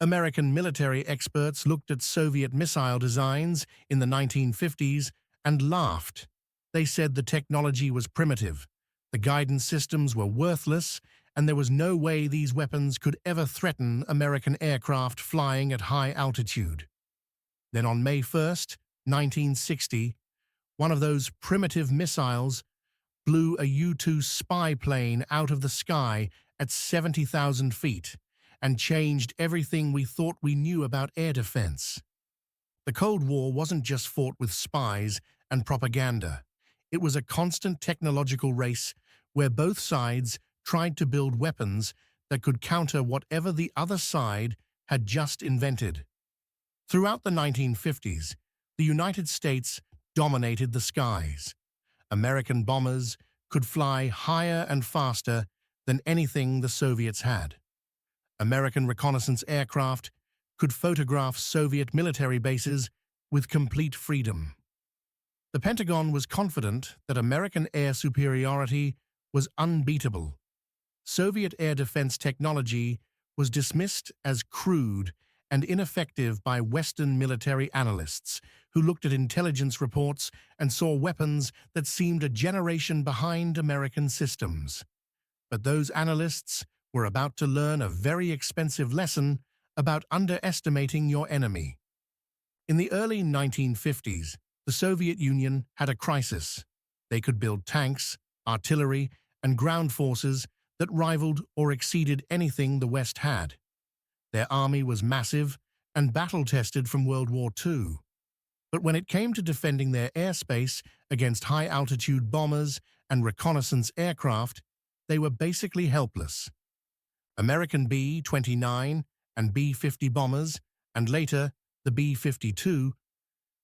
American military experts looked at Soviet missile designs in the 1950s and laughed. They said the technology was primitive, the guidance systems were worthless, and there was no way these weapons could ever threaten American aircraft flying at high altitude. Then on May 1, 1960, one of those primitive missiles blew a U-2 spy plane out of the sky at 70,000 feet and changed everything we thought we knew about air defense. The Cold War wasn't just fought with spies and propaganda. It was a constant technological race where both sides tried to build weapons that could counter whatever the other side had just invented. Throughout the 1950s, the United States dominated the skies. American bombers could fly higher and faster than anything the Soviets had. American reconnaissance aircraft could photograph Soviet military bases with complete freedom. The Pentagon was confident that American air superiority was unbeatable. Soviet air defense technology was dismissed as crude and ineffective by Western military analysts who looked at intelligence reports and saw weapons that seemed a generation behind American systems. But those analysts were about to learn a very expensive lesson about underestimating your enemy. In the early 1950s, the Soviet Union had a crisis. They could build tanks, artillery, and ground forces that rivaled or exceeded anything the West had. Their army was massive and battle-tested from World War II. But when it came to defending their airspace against high-altitude bombers and reconnaissance aircraft, they were basically helpless. American B-29 and B-50 bombers, and later the B-52,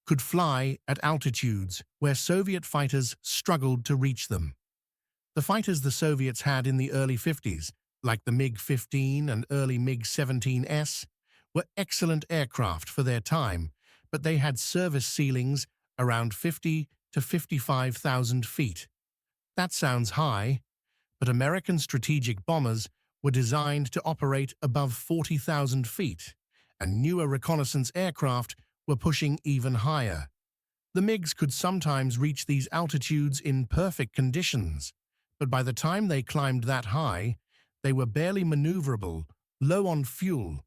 could fly at altitudes where Soviet fighters struggled to reach them. The fighters the Soviets had in the early 50s, like the MiG-15 and early MiG-17S, were excellent aircraft for their time, but they had service ceilings around 50 to 55,000 feet. That sounds high, but American strategic bombers were designed to operate above 40,000 feet, and newer reconnaissance aircraft were pushing even higher. The MiGs could sometimes reach these altitudes in perfect conditions, but by the time they climbed that high, they were barely maneuverable, low on fuel,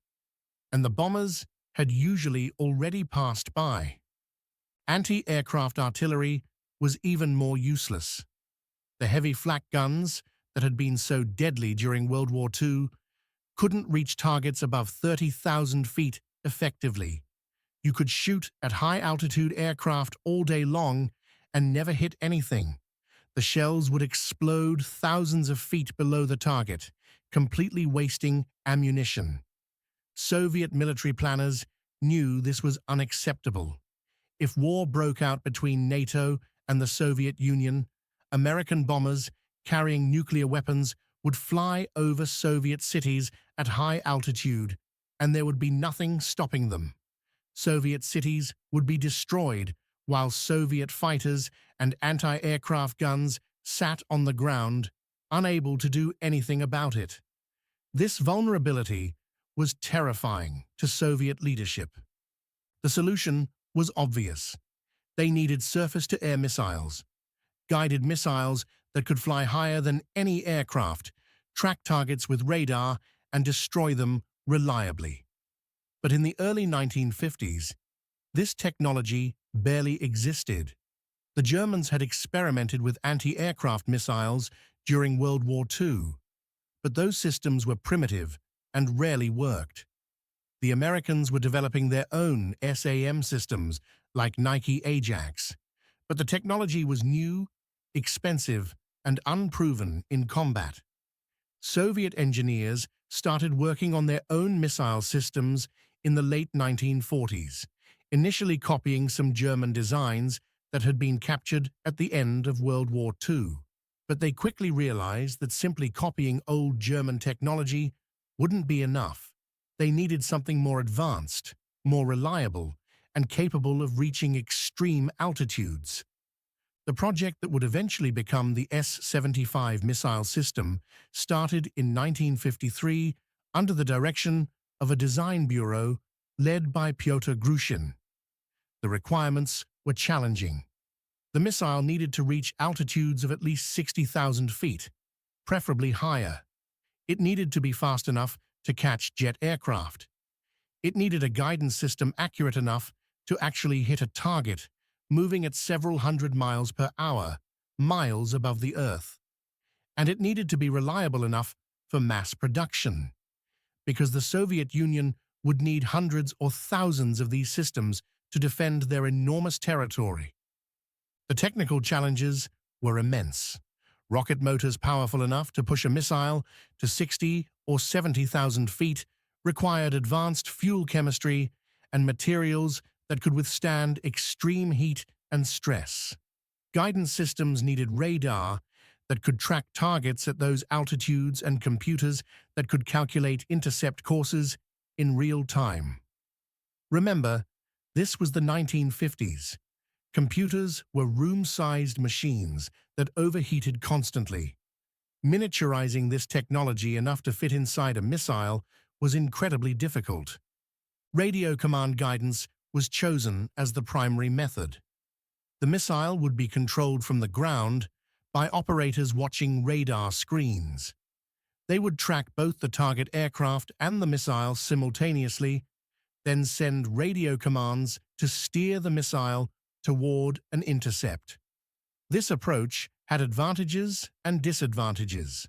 and the bombers had usually already passed by. Anti-aircraft artillery was even more useless. The heavy flak guns that had been so deadly during World War II couldn't reach targets above 30,000 feet effectively. You could shoot at high-altitude aircraft all day long and never hit anything. The shells would explode thousands of feet below the target, completely wasting ammunition. Soviet military planners knew this was unacceptable. If war broke out between NATO and the Soviet Union, American bombers carrying nuclear weapons would fly over Soviet cities at high altitude, and there would be nothing stopping them. Soviet cities would be destroyed while Soviet fighters and anti-aircraft guns sat on the ground, unable to do anything about it. This vulnerability was terrifying to Soviet leadership. The solution was obvious. They needed surface-to-air missiles, guided missiles that could fly higher than any aircraft, track targets with radar, and destroy them reliably. But in the early 1950s, this technology barely existed. The Germans had experimented with anti-aircraft missiles during World War II, but those systems were primitive and rarely worked. The Americans were developing their own SAM systems like Nike Ajax, but the technology was new, expensive, and unproven in combat. Soviet engineers started working on their own missile systems in the late 1940s, initially copying some German designs that had been captured at the end of World War II. But they quickly realized that simply copying old German technology wouldn't be enough. They needed something more advanced, more reliable, and capable of reaching extreme altitudes. The project that would eventually become the S-75 missile system started in 1953 under the direction of a design bureau led by Pyotr Grushin. The requirements were challenging. The missile needed to reach altitudes of at least 60,000 feet, preferably higher. It needed to be fast enough to catch jet aircraft. It needed a guidance system accurate enough to actually hit a target, moving at several hundred miles per hour, miles above the Earth. And it needed to be reliable enough for mass production, because the Soviet Union would need hundreds or thousands of these systems to defend their enormous territory. The technical challenges were immense. Rocket motors powerful enough to push a missile to 60 or 70,000 feet required advanced fuel chemistry and materials that could withstand extreme heat and stress. Guidance systems needed radar that could track targets at those altitudes and computers that could calculate intercept courses in real time. Remember, this was the 1950s. Computers were room-sized machines that overheated constantly. Miniaturizing this technology enough to fit inside a missile was incredibly difficult. Radio command guidance was chosen as the primary method. The missile would be controlled from the ground by operators watching radar screens. They would track both the target aircraft and the missile simultaneously, then send radio commands to steer the missile toward an intercept. This approach had advantages and disadvantages.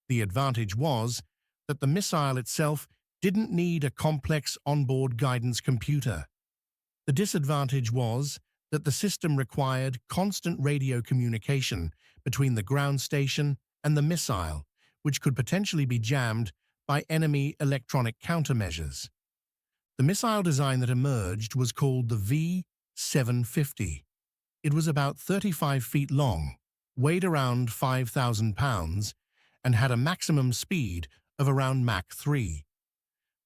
The advantage was that the missile itself didn't need a complex onboard guidance computer. The disadvantage was that the system required constant radio communication between the ground station and the missile, which could potentially be jammed by enemy electronic countermeasures. The missile design that emerged was called the V-750. It was about 35 feet long, weighed around 5,000 pounds, and had a maximum speed of around Mach 3.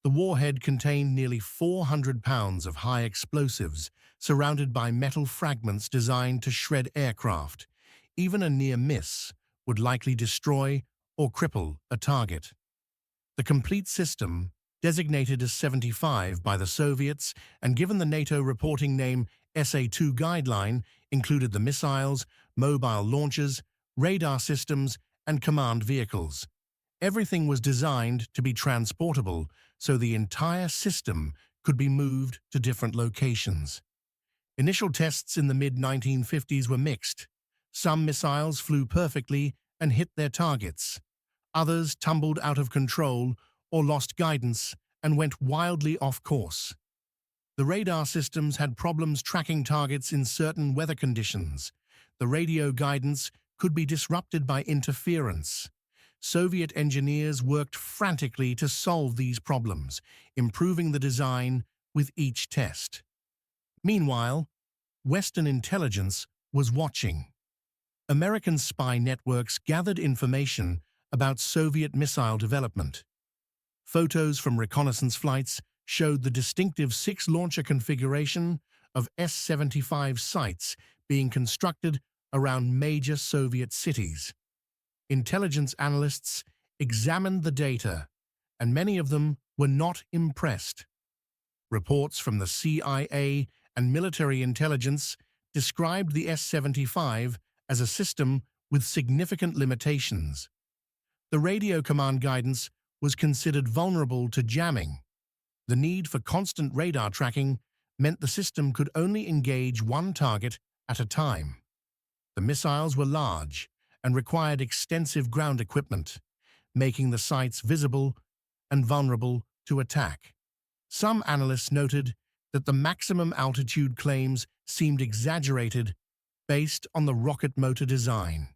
The warhead contained nearly 400 pounds of high explosives, surrounded by metal fragments designed to shred aircraft. Even a near miss would likely destroy or cripple a target. The complete system, designated as 75 by the Soviets and given the NATO reporting name SA-2 Guideline, included the missiles, mobile launchers, radar systems, and command vehicles. Everything was designed to be transportable, so the entire system could be moved to different locations. Initial tests in the mid-1950s were mixed. Some missiles flew perfectly and hit their targets. Others tumbled out of control or lost guidance and went wildly off course. The radar systems had problems tracking targets in certain weather conditions. The radio guidance could be disrupted by interference. Soviet engineers worked frantically to solve these problems, improving the design with each test. Meanwhile, Western intelligence was watching. American spy networks gathered information about Soviet missile development. Photos from reconnaissance flights showed the distinctive six-launcher configuration of S-75 sites being constructed around major Soviet cities. Intelligence analysts examined the data, and many of them were not impressed. Reports from the CIA and military intelligence described the S-75 as a system with significant limitations. The radio command guidance was considered vulnerable to jamming. The need for constant radar tracking meant the system could only engage one target at a time. The missiles were large and required extensive ground equipment, making the sites visible and vulnerable to attack. Some analysts noted that the maximum altitude claims seemed exaggerated based on the rocket motor design.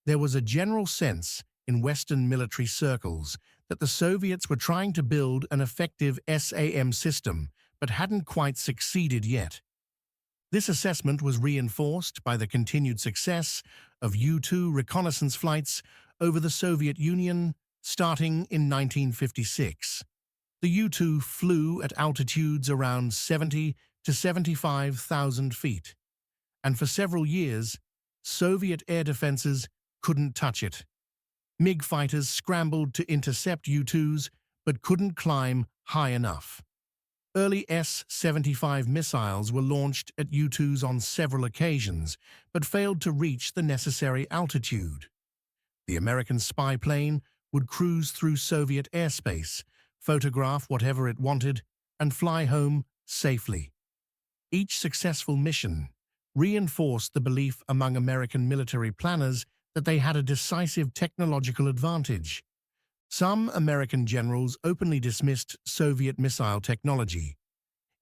There was a general sense in Western military circles that the Soviets were trying to build an effective SAM system but hadn't quite succeeded yet. This assessment was reinforced by the continued success of U-2 reconnaissance flights over the Soviet Union starting in 1956. The U-2 flew at altitudes around 70 to 75,000 feet, and for several years, Soviet air defenses couldn't touch it. MiG fighters scrambled to intercept U-2s, but couldn't climb high enough. Early S-75 missiles were launched at U-2s on several occasions, but failed to reach the necessary altitude. The American spy plane would cruise through Soviet airspace, photograph whatever it wanted, and fly home safely. Each successful mission reinforced the belief among American military planners that they had a decisive technological advantage. Some American generals openly dismissed Soviet missile technology.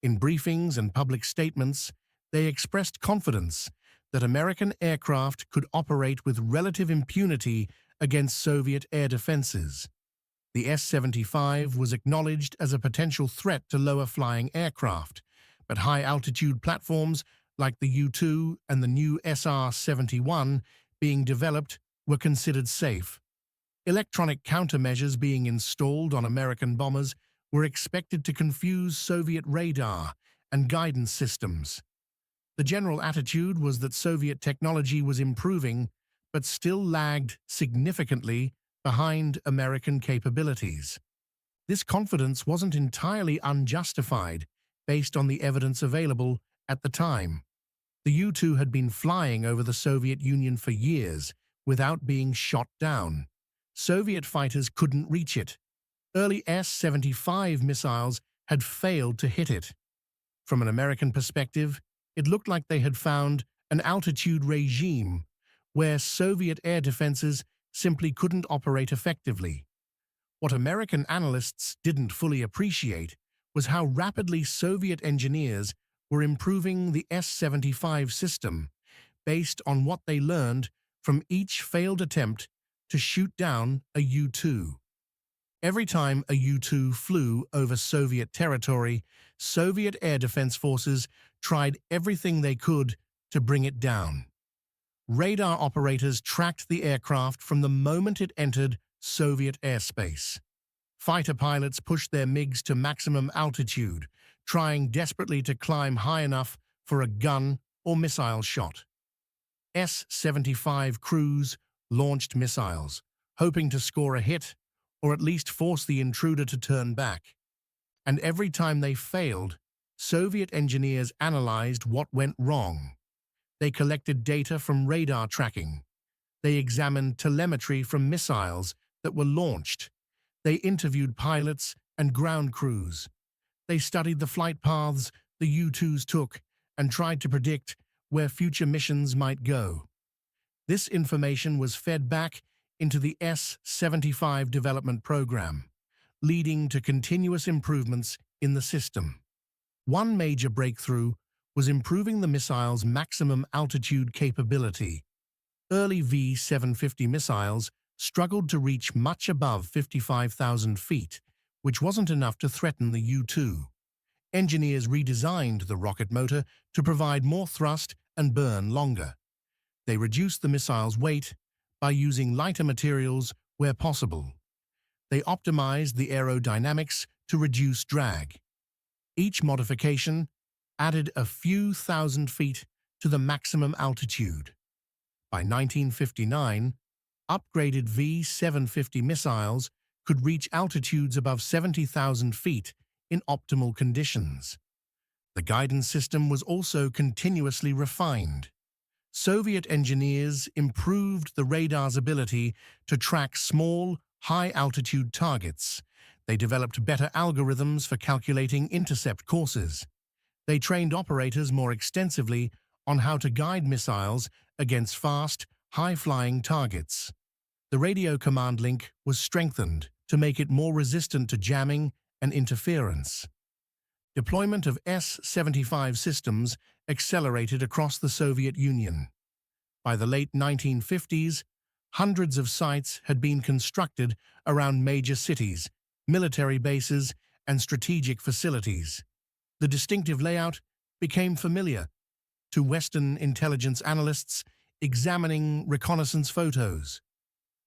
In briefings and public statements, they expressed confidence that American aircraft could operate with relative impunity against Soviet air defenses. The S-75 was acknowledged as a potential threat to lower-flying aircraft, but high-altitude platforms like the U-2 and the new SR-71 being developed were considered safe. Electronic countermeasures being installed on American bombers were expected to confuse Soviet radar and guidance systems. The general attitude was that Soviet technology was improving, but still lagged significantly behind American capabilities. This confidence wasn't entirely unjustified based on the evidence available at the time. The U-2 had been flying over the Soviet Union for years without being shot down. Soviet fighters couldn't reach it. Early S-75 missiles had failed to hit it. From an American perspective, it looked like they had found an altitude regime where Soviet air defenses simply couldn't operate effectively. What American analysts didn't fully appreciate was how rapidly Soviet engineers were improving the S-75 system based on what they learned from each failed attempt to shoot down a U-2. Every time a U-2 flew over Soviet territory, Soviet air defense forces tried everything they could to bring it down. Radar operators tracked the aircraft from the moment it entered Soviet airspace. Fighter pilots pushed their MiGs to maximum altitude, trying desperately to climb high enough for a gun or missile shot. S-75 crews launched missiles, hoping to score a hit or at least force the intruder to turn back. And every time they failed, Soviet engineers analyzed what went wrong. They collected data from radar tracking. They examined telemetry from missiles that were launched. They interviewed pilots and ground crews. They studied the flight paths the U-2s took and tried to predict where future missions might go. This information was fed back into the S-75 development program, leading to continuous improvements in the system. One major breakthrough was improving the missile's maximum altitude capability. Early V-750 missiles struggled to reach much above 55,000 feet, which wasn't enough to threaten the U-2. Engineers redesigned the rocket motor to provide more thrust and burn longer. They reduced the missile's weight by using lighter materials where possible. They optimized the aerodynamics to reduce drag. Each modification added a few thousand feet to the maximum altitude. By 1959, upgraded V-750 missiles could reach altitudes above 70,000 feet in optimal conditions. The guidance system was also continuously refined. Soviet engineers improved the radar's ability to track small, high-altitude targets. They developed better algorithms for calculating intercept courses. They trained operators more extensively on how to guide missiles against fast, high-flying targets. The radio command link was strengthened to make it more resistant to jamming and interference. Deployment of S-75 systems accelerated across the Soviet Union. By the late 1950s, hundreds of sites had been constructed around major cities, military bases, and strategic facilities. The distinctive layout became familiar to Western intelligence analysts examining reconnaissance photos.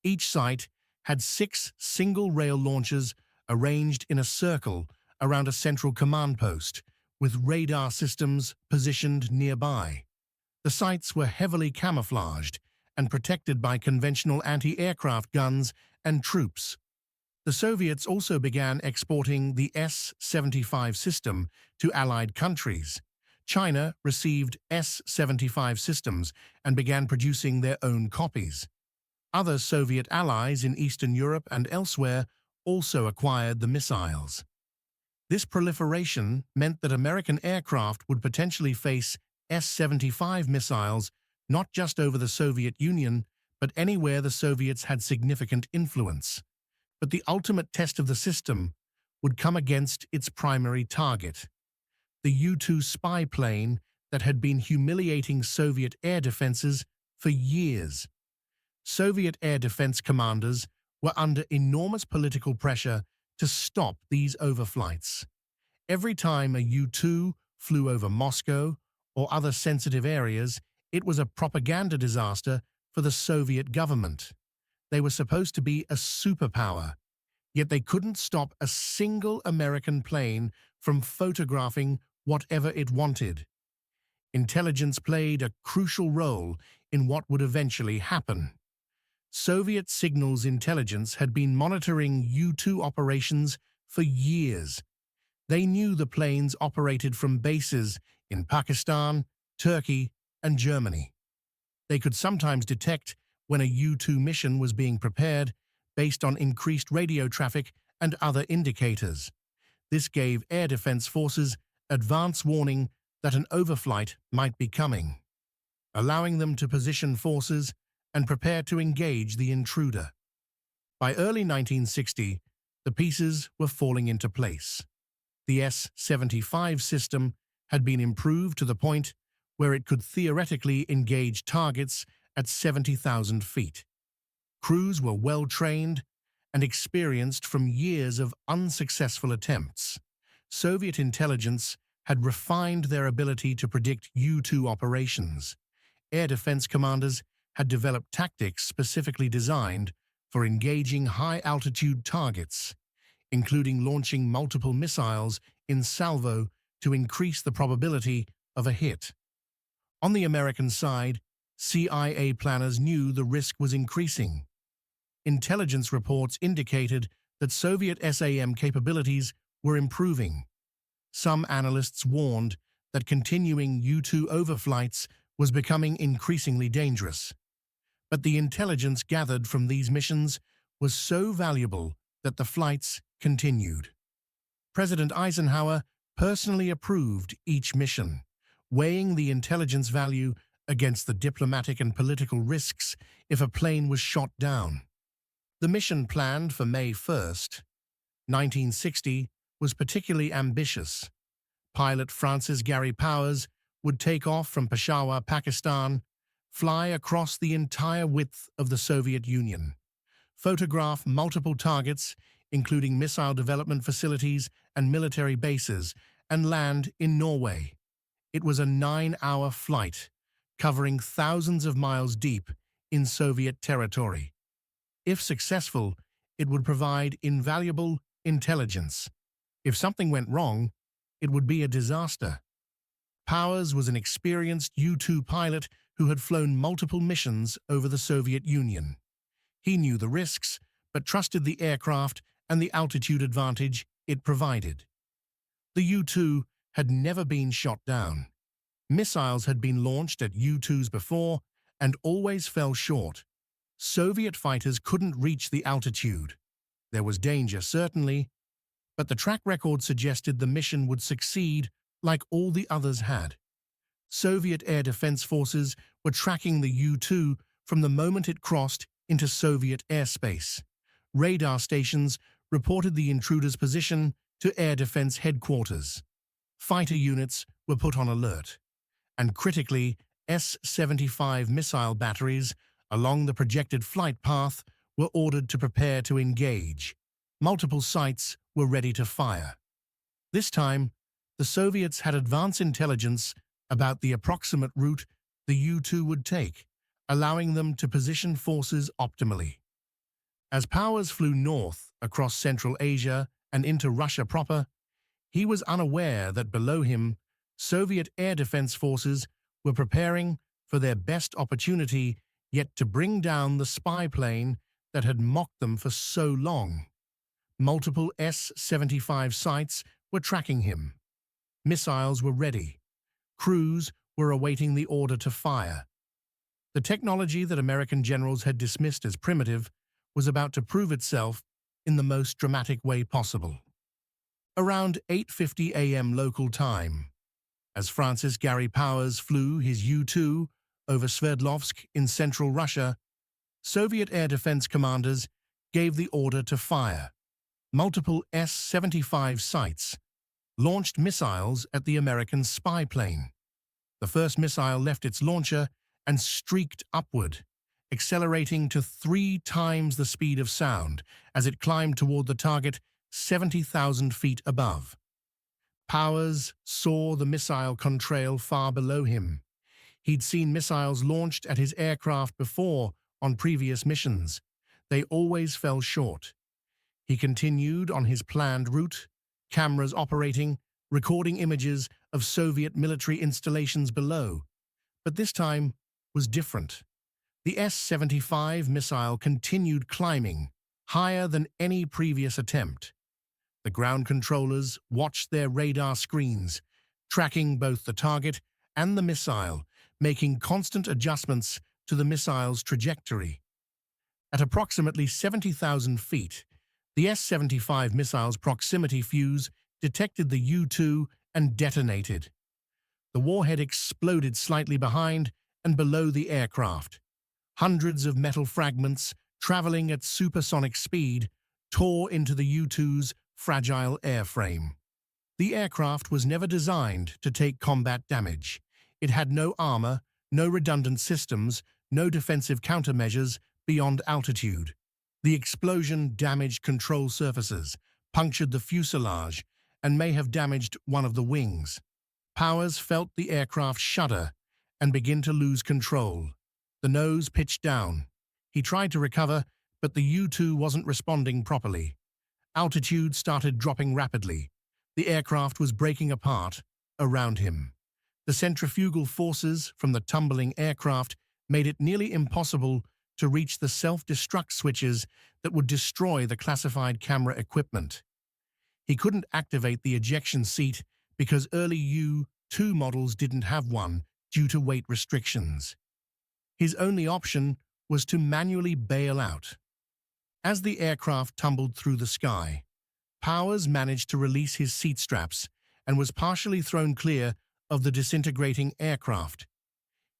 Each site had 6 single-rail launchers arranged in a circle around a central command post, with radar systems positioned nearby. The sites were heavily camouflaged and protected by conventional anti-aircraft guns and troops. The Soviets also began exporting the S-75 system to Allied countries. China received S-75 systems and began producing their own copies. Other Soviet allies in Eastern Europe and elsewhere also acquired the missiles. This proliferation meant that American aircraft would potentially face S-75 missiles not just over the Soviet Union, but anywhere the Soviets had significant influence. But the ultimate test of the system would come against its primary target, the U-2 spy plane that had been humiliating Soviet air defenses for years. Soviet air defense commanders were under enormous political pressure to stop these overflights. Every time a U-2 flew over Moscow or other sensitive areas, it was a propaganda disaster for the Soviet government. They were supposed to be a superpower, yet they couldn't stop a single American plane from photographing whatever it wanted. Intelligence played a crucial role in what would eventually happen. Soviet signals intelligence had been monitoring U-2 operations for years. They knew the planes operated from bases in Pakistan, Turkey, and Germany. They could sometimes detect when a U-2 mission was being prepared based on increased radio traffic and other indicators. This gave air defense forces advance warning that an overflight might be coming, allowing them to position forces and prepare to engage the intruder. By early 1960, the pieces were falling into place. The S-75 system had been improved to the point where it could theoretically engage targets at 70,000 feet. Crews were well-trained and experienced from years of unsuccessful attempts. Soviet intelligence had refined their ability to predict U-2 operations. Air defense commanders had developed tactics specifically designed for engaging high-altitude targets, including launching multiple missiles in salvo to increase the probability of a hit. On the American side, CIA planners knew the risk was increasing. Intelligence reports indicated that Soviet SAM capabilities were improving. Some analysts warned that continuing U-2 overflights was becoming increasingly dangerous. But the intelligence gathered from these missions was so valuable that the flights continued. President Eisenhower personally approved each mission, weighing the intelligence value against the diplomatic and political risks if a plane was shot down. The mission planned for May 1st, 1960, was particularly ambitious. Pilot Francis Gary Powers would take off from Peshawar, Pakistan, fly across the entire width of the Soviet Union, photograph multiple targets, including missile development facilities and military bases, and land in Norway. It was a 9-hour flight, covering thousands of miles deep in Soviet territory. If successful, it would provide invaluable intelligence. If something went wrong, it would be a disaster. Powers was an experienced U-2 pilot who had flown multiple missions over the Soviet Union. He knew the risks, but trusted the aircraft and the altitude advantage it provided. The U-2 had never been shot down. Missiles had been launched at U-2s before and always fell short. Soviet fighters couldn't reach the altitude. There was danger, certainly, but the track record suggested the mission would succeed like all the others had. Soviet air defense forces were tracking the U-2 from the moment it crossed into Soviet airspace. Radar stations reported the intruder's position to air defense headquarters. Fighter units were put on alert, and critically, S-75 missile batteries along the projected flight path were ordered to prepare to engage. Multiple sites were ready to fire. This time, the Soviets had advance intelligence about the approximate route the U-2 would take, allowing them to position forces optimally. As Powers flew north across Central Asia and into Russia proper, he was unaware that below him, Soviet air defense forces were preparing for their best opportunity yet to bring down the spy plane that had mocked them for so long. Multiple S-75 sites were tracking him. Missiles were ready. Crews were awaiting the order to fire. The technology that American generals had dismissed as primitive was about to prove itself in the most dramatic way possible. Around 8:50 a.m. local time, as Francis Gary Powers flew his U-2 over Sverdlovsk in central Russia, Soviet air defense commanders gave the order to fire. Multiple S-75 sites launched missiles at the American spy plane. The first missile left its launcher and streaked upward, accelerating to 3 times the speed of sound as it climbed toward the target 70,000 feet above. Powers saw the missile contrail far below him. He'd seen missiles launched at his aircraft before on previous missions. They always fell short. He continued on his planned route, cameras operating, recording images of Soviet military installations below. But this time was different. The S-75 missile continued climbing, higher than any previous attempt. The ground controllers watched their radar screens, tracking both the target and the missile, making constant adjustments to the missile's trajectory. At approximately 70,000 feet, the S-75 missile's proximity fuse detected the U-2 and detonated. The warhead exploded slightly behind and below the aircraft. Hundreds of metal fragments, traveling at supersonic speed, tore into the U-2's fragile airframe. The aircraft was never designed to take combat damage. It had no armor, no redundant systems, no defensive countermeasures beyond altitude. The explosion damaged control surfaces, punctured the fuselage, and may have damaged one of the wings. Powers felt the aircraft shudder and begin to lose control. The nose pitched down. He tried to recover, but the U-2 wasn't responding properly. Altitude started dropping rapidly. The aircraft was breaking apart around him. The centrifugal forces from the tumbling aircraft made it nearly impossible to reach the self-destruct switches that would destroy the classified camera equipment. He couldn't activate the ejection seat because early U-2 models didn't have one due to weight restrictions. His only option was to manually bail out. As the aircraft tumbled through the sky, Powers managed to release his seat straps and was partially thrown clear of the disintegrating aircraft.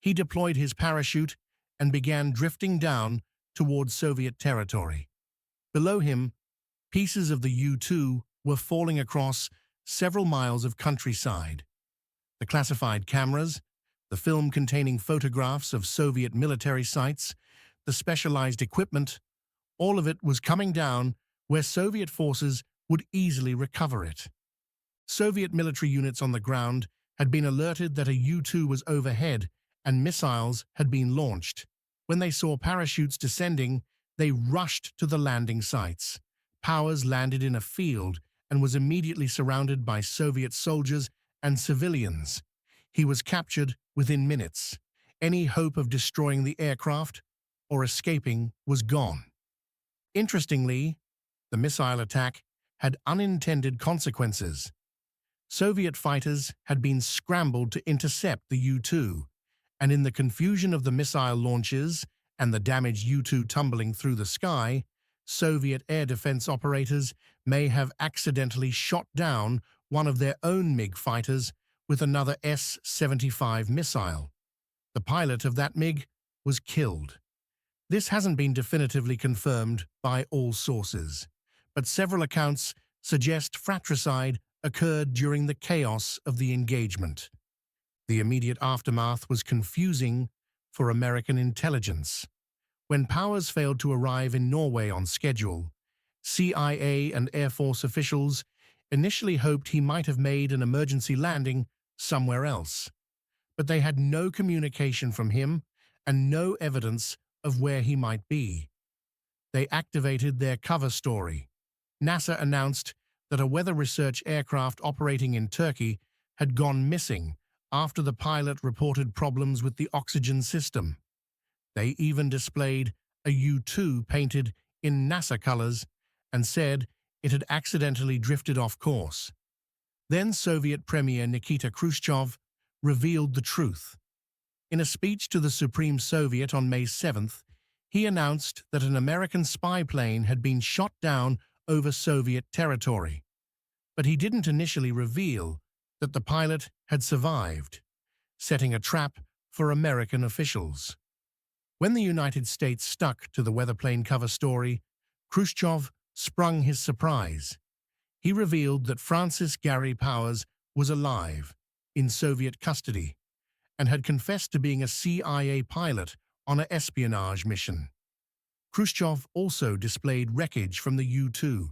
He deployed his parachute and began drifting down toward Soviet territory. Below him, pieces of the U-2 were falling across several miles of countryside. The classified cameras, the film containing photographs of Soviet military sites, the specialized equipment, all of it was coming down where Soviet forces would easily recover it. Soviet military units on the ground had been alerted that a U-2 was overhead and missiles had been launched. When they saw parachutes descending, they rushed to the landing sites. Powers landed in a field and was immediately surrounded by Soviet soldiers and civilians. He was captured within minutes. Any hope of destroying the aircraft or escaping was gone. Interestingly, the missile attack had unintended consequences. Soviet fighters had been scrambled to intercept the U-2, and in the confusion of the missile launches and the damaged U-2 tumbling through the sky, Soviet air defense operators may have accidentally shot down one of their own MiG fighters with another S-75 missile. The pilot of that MiG was killed. This hasn't been definitively confirmed by all sources, but several accounts suggest fratricide occurred during the chaos of the engagement. The immediate aftermath was confusing for American intelligence. When Powers failed to arrive in Norway on schedule, CIA and Air Force officials initially hoped he might have made an emergency landing somewhere else. But they had no communication from him and no evidence of where he might be. They activated their cover story. NASA announced that a weather research aircraft operating in Turkey had gone missing after the pilot reported problems with the oxygen system. They even displayed a U-2 painted in NASA colors and said it had accidentally drifted off course. Then Soviet Premier Nikita Khrushchev revealed the truth. In a speech to the Supreme Soviet on May 7th, he announced that an American spy plane had been shot down over Soviet territory. But he didn't initially reveal that the pilot had survived, setting a trap for American officials. When the United States stuck to the weatherplane cover story, Khrushchev sprung his surprise. He revealed that Francis Gary Powers was alive, in Soviet custody, and had confessed to being a CIA pilot on an espionage mission. Khrushchev also displayed wreckage from the U-2,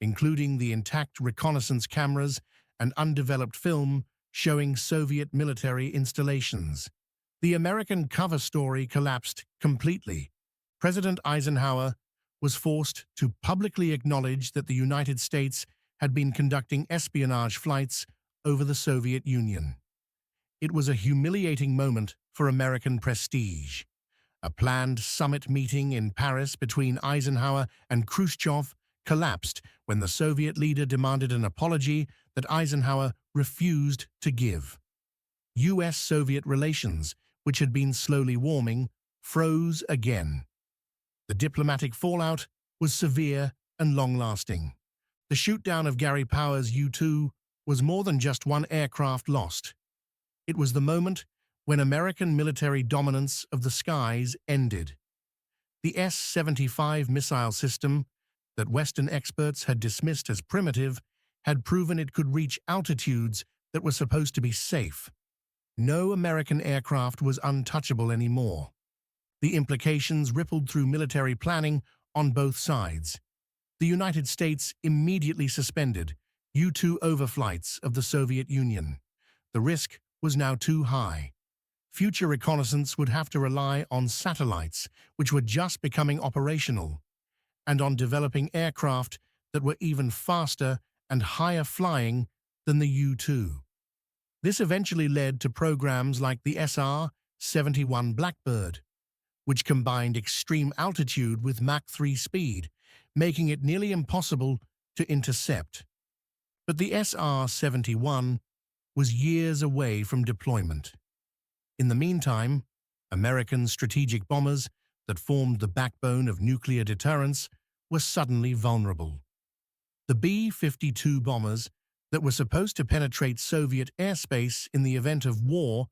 including the intact reconnaissance cameras and undeveloped film showing Soviet military installations. The American cover story collapsed completely. President Eisenhower was forced to publicly acknowledge that the United States had been conducting espionage flights over the Soviet Union. It was a humiliating moment for American prestige. A planned summit meeting in Paris between Eisenhower and Khrushchev collapsed when the Soviet leader demanded an apology that Eisenhower refused to give. US-Soviet relations, which had been slowly warming, froze again. The diplomatic fallout was severe and long-lasting. The shoot-down of Gary Powers' U-2 was more than just one aircraft lost. It was the moment when American military dominance of the skies ended. The S-75 missile system, that Western experts had dismissed as primitive, had proven it could reach altitudes that were supposed to be safe. No American aircraft was untouchable anymore. The implications rippled through military planning on both sides. The United States immediately suspended U-2 overflights of the Soviet Union. The risk was now too high. Future reconnaissance would have to rely on satellites, which were just becoming operational, and on developing aircraft that were even faster and higher flying than the U-2. This eventually led to programs like the S-75 Blackbird, which combined extreme altitude with Mach 3 speed, making it nearly impossible to intercept. But the S-75 was years away from deployment. In the meantime, American strategic bombers that formed the backbone of nuclear deterrence were suddenly vulnerable. The B-52 bombers that were supposed to penetrate Soviet airspace in the event of war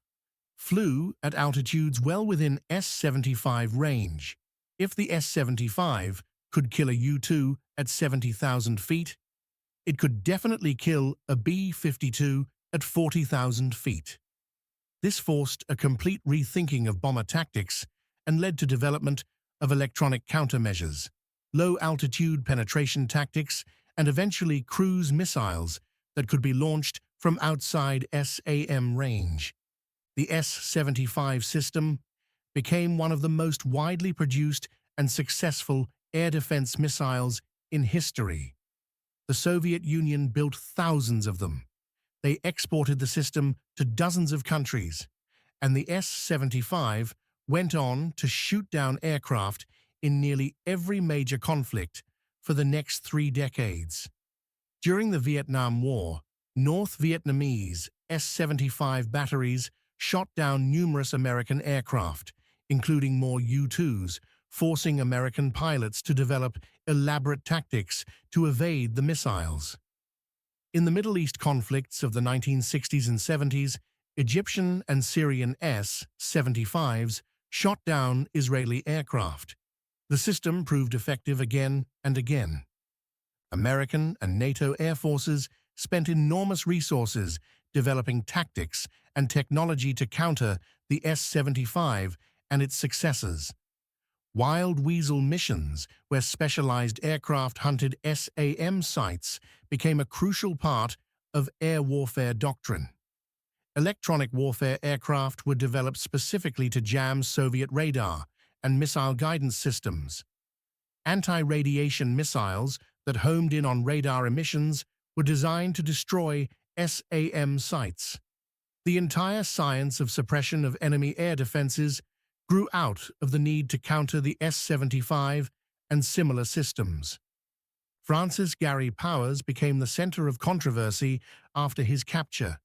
flew at altitudes well within S-75 range. If the S-75 could kill a U-2 at 70,000 feet, it could definitely kill a B-52 at 40,000 feet. This forced a complete rethinking of bomber tactics and led to development of electronic countermeasures, low-altitude penetration tactics, and eventually cruise missiles that could be launched from outside SAM range. The S-75 system became one of the most widely produced and successful air defense missiles in history. The Soviet Union built thousands of them. They exported the system to dozens of countries, and the S-75 went on to shoot down aircraft in nearly every major conflict for the next 3 decades. During the Vietnam War, North Vietnamese S-75 batteries shot down numerous American aircraft, including more U-2s, forcing American pilots to develop elaborate tactics to evade the missiles. In the Middle East conflicts of the 1960s and 70s, Egyptian and Syrian S-75s shot down Israeli aircraft. The system proved effective again and again. American and NATO air forces spent enormous resources developing tactics and technology to counter the S-75 and its successors. Wild Weasel missions, where specialized aircraft hunted SAM sites, became a crucial part of air warfare doctrine. Electronic warfare aircraft were developed specifically to jam Soviet radar and missile guidance systems. Anti-radiation missiles that homed in on radar emissions were designed to destroy SAM sites. The entire science of suppression of enemy air defenses grew out of the need to counter the S-75 and similar systems. Francis Gary Powers became the center of controversy after his capture.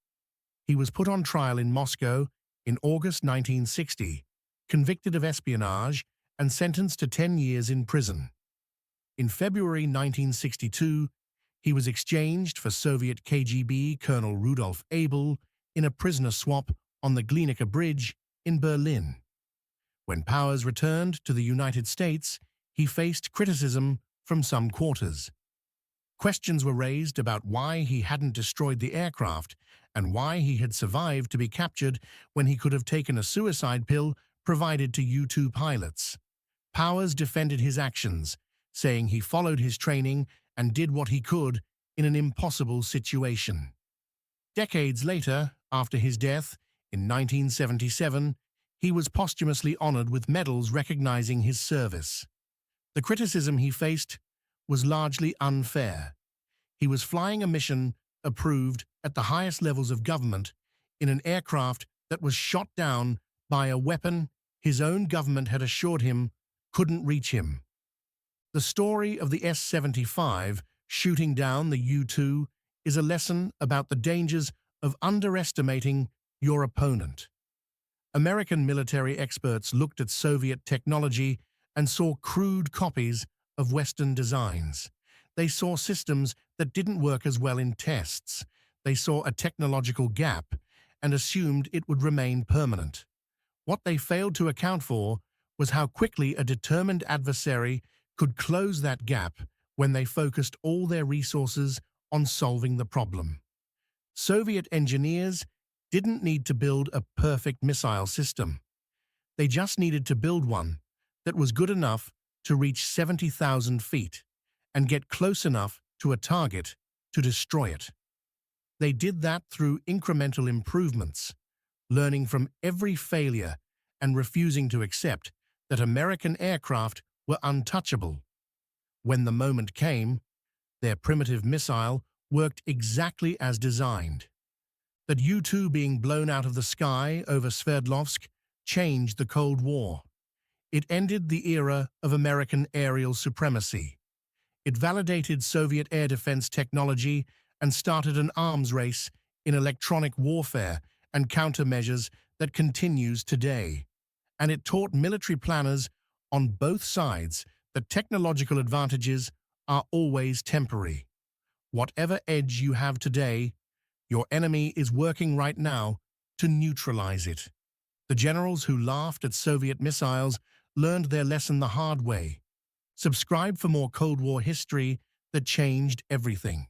He was put on trial in Moscow in August 1960, convicted of espionage and sentenced to 10 years in prison. In February 1962, he was exchanged for Soviet KGB Colonel Rudolf Abel in a prisoner swap on the Glienicke Bridge in Berlin. When Powers returned to the United States, he faced criticism from some quarters. Questions were raised about why he hadn't destroyed the aircraft and why he had survived to be captured when he could have taken a suicide pill provided to U-2 pilots. Powers defended his actions, saying he followed his training and did what he could in an impossible situation. Decades later, after his death, in 1977, he was posthumously honored with medals recognizing his service. The criticism he faced was largely unfair. He was flying a mission approved at the highest levels of government in an aircraft that was shot down by a weapon his own government had assured him couldn't reach him. The story of the S-75 shooting down the U-2 is a lesson about the dangers of underestimating your opponent. American military experts looked at Soviet technology and saw crude copies of Western designs. They saw systems that didn't work as well in tests. They saw a technological gap and assumed it would remain permanent. What they failed to account for was how quickly a determined adversary could close that gap when they focused all their resources on solving the problem. Soviet engineers didn't need to build a perfect missile system. They just needed to build one that was good enough to reach 70,000 feet and get close enough to a target to destroy it. They did that through incremental improvements, learning from every failure and refusing to accept that American aircraft were untouchable. When the moment came, their primitive missile worked exactly as designed. That U-2 being blown out of the sky over Sverdlovsk changed the Cold War. It ended the era of American aerial supremacy. It validated Soviet air defense technology and started an arms race in electronic warfare and countermeasures that continues today. And it taught military planners on both sides that technological advantages are always temporary. Whatever edge you have today, your enemy is working right now to neutralize it. The generals who laughed at Soviet missiles learned their lesson the hard way. Subscribe for more Cold War history that changed everything.